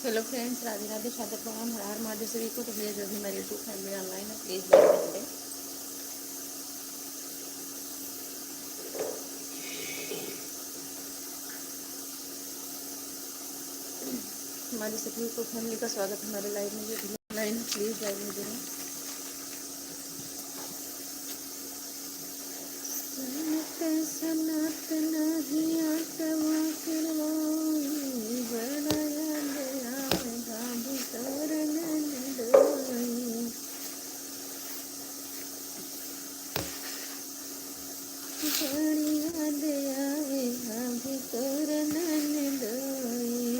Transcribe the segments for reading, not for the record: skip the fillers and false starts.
Hello friends, Radhe Radhe, स्वागत प्रणाम, हर हर महादेव सभी को। तो भैया जो भी हमारी यूट्यूब फैमिली ऑनलाइन है, प्लीज़ लाइक कर दें। हमारी सभी यूट्यूब फैमिली का स्वागत हमारे लाइव में। जो भी ऑनलाइन है, प्लीज़ लाइव में जुड़ें। सनातन हिया तवा करवाई, बड़ा याद आवेगा बितोरन डोई, बड़ी याद आवेगा बितोरन डोई।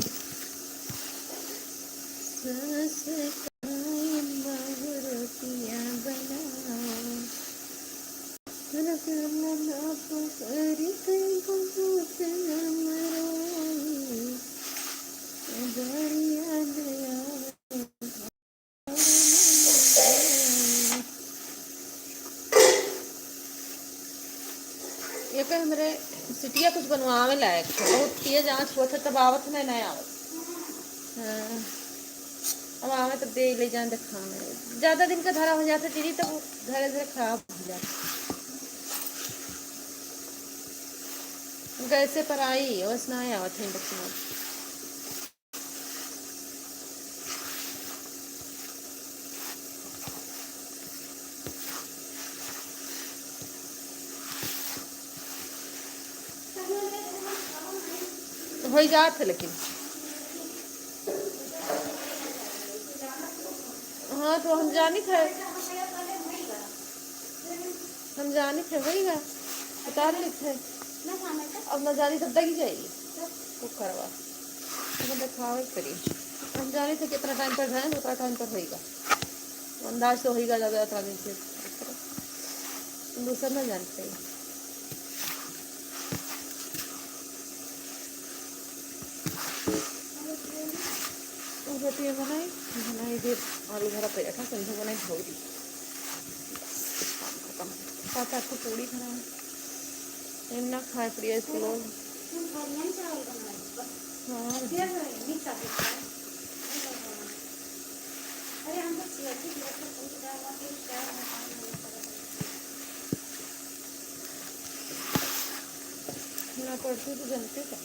सास खाए रोटियाँ बनाओ, करी कई बहुत न मरोई, बड़ी याद आवे। ये कहे हमरे सिटिया कुछ बनवावे लायक है, बहुत तेज आँच हुआ था तब आवत में नहीं आवत। हाँ, अब आवे तब दे ले जाए देखा में ज़्यादा दिन का धरा हो जाता दीदी, तब धीरे धीरे खराब हो जाता। गैसे पर आई बस ना आवत है इंडक्शन। हो जात है लेकिन। हाँ तो हम जानी थे, हम जानी थे वही है, बता रहे थे। अब न जानी तब दगी जाएगी कुकरवा, तो दिखावे करी। हम जानी थे कितना टाइम पर है, उतना टाइम पर होगा अंदाज तो होगा ज़्यादा उतना दिन से, दूसरा न जानते। रोटी बनाई बनाई फिर आलू भरा पराठा, संझा बनाई भौरी, खत्म। सात आठ को पूड़ी खा इन्ना खाए प्रिय इसको लोग। हाँ ना पढ़ती तो जनते का,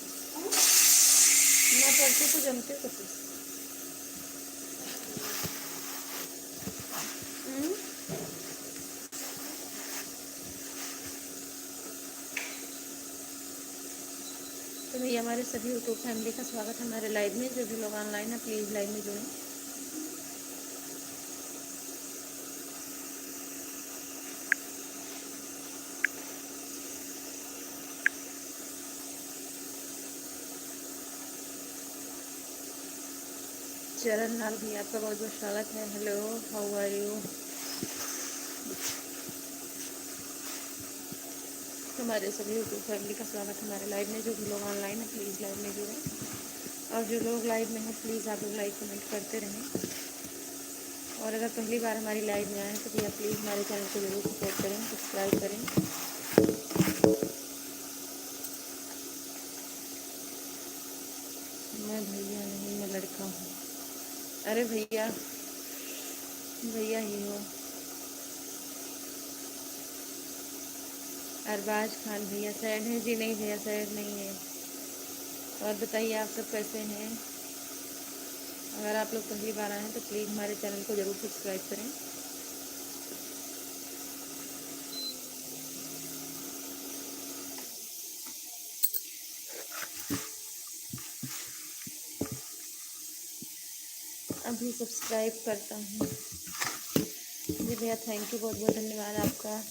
ना पढ़ती तो जनते का। तो भैया हमारे सभी यूट्यूब फैमिली का स्वागत है हमारे लाइव में। जो भी लोग ऑनलाइन है प्लीज़ लाइव में जुड़ें। चरण लाल भैया आपका बहुत बहुत स्वागत है। Hello, how are you. हमारे सभी यूट्यूब फैमिली का स्वागत है हमारे लाइव में। जो भी लोग ऑनलाइन है प्लीज़ लाइव में जुड़ें, और जो लोग लाइव में हैं प्लीज़ आप लोग लाइक कमेंट करते रहें। और अगर पहली बार हमारी लाइव में आए तो भैया प्लीज़ हमारे चैनल को जरूर सपोर्ट करें, सब्सक्राइब करें। मैं भैया नहीं, मैं लड़का हूँ। अरे भैया, भैया ही हो। अरबाज खान भैया सैड है जी? नहीं भैया सैड नहीं है। और बताइए आप सब कैसे हैं। अगर आप लोग पहली बार आए हैं तो प्लीज़ हमारे चैनल को ज़रूर सब्सक्राइब करें। अभी सब्सक्राइब करता हूँ जी भैया, थैंक यू, बहुत बहुत धन्यवाद आपका।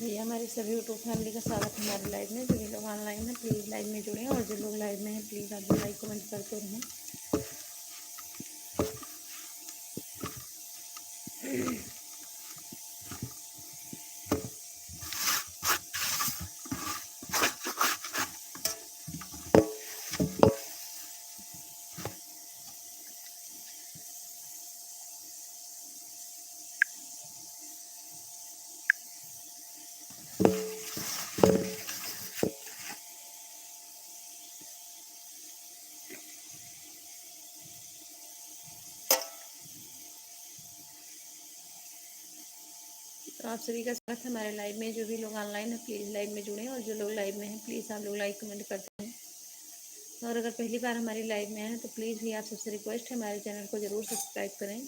भैया हमारे सभी यूट्यूब फैमिली का स्वागत है हमारे लाइव में। जो भी लोग ऑनलाइन हैं प्लीज़ लाइव में जुड़ें, और जो लोग लाइव में हैं प्लीज़ आप भी लाइक कमेंट करते रहें। तो आप सभी का स्वागत है हमारे लाइव में। जो भी लोग ऑनलाइन हैं प्लीज़ लाइव में जुड़ें, और जो लोग लाइव में हैं प्लीज़ आप लोग लाइक कमेंट करते हैं। और अगर पहली बार हमारी लाइव में आए तो प्लीज़ भी आप सबसे रिक्वेस्ट है हमारे चैनल को ज़रूर सब्सक्राइब करें।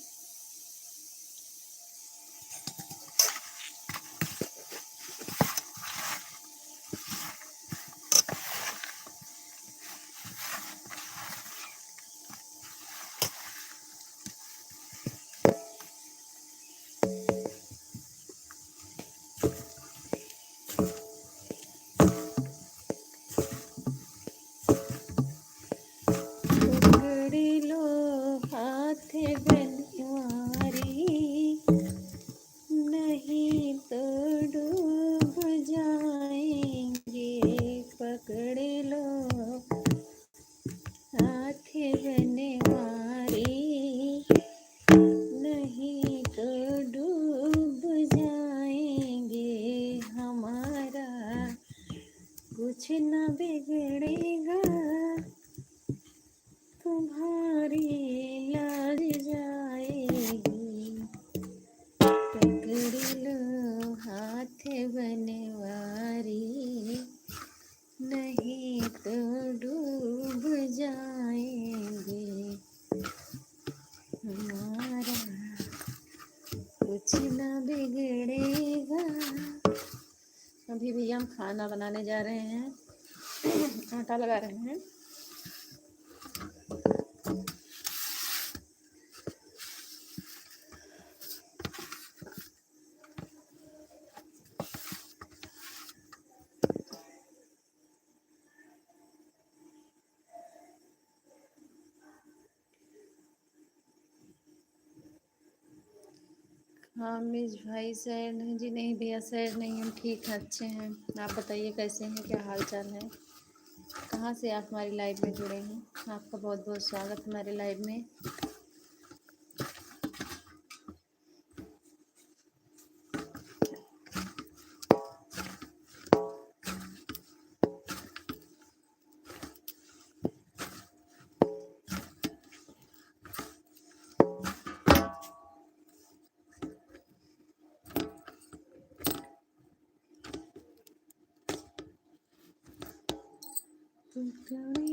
पकड़ी लो हाथ बनवारी, नहीं तो डूब जाएंगे। पकड़ लो हाथ बनवारी, नहीं तो डूब जाएंगे। हमारा कुछ न बिगड़ेगा, तुम्हारी लाज जाएगी। पकड़ लो हाथ बनवारी, नहीं तो डूब जाएंगे। हमारा कुछ न बिगड़ेगा। अभी भैया हम खाना बनाने जा रहे हैं, आटा लगा रहे हैं। हाँ मिस भाई सैर नहीं जी, नहीं भैया सैर नहीं, हम ठीक हैं, अच्छे हैं। आप बताइए कैसे हैं, क्या हाल चाल है, कहाँ से आप हमारी लाइव में जुड़े हैं। आपका बहुत बहुत स्वागत हमारे लाइव में। पकड़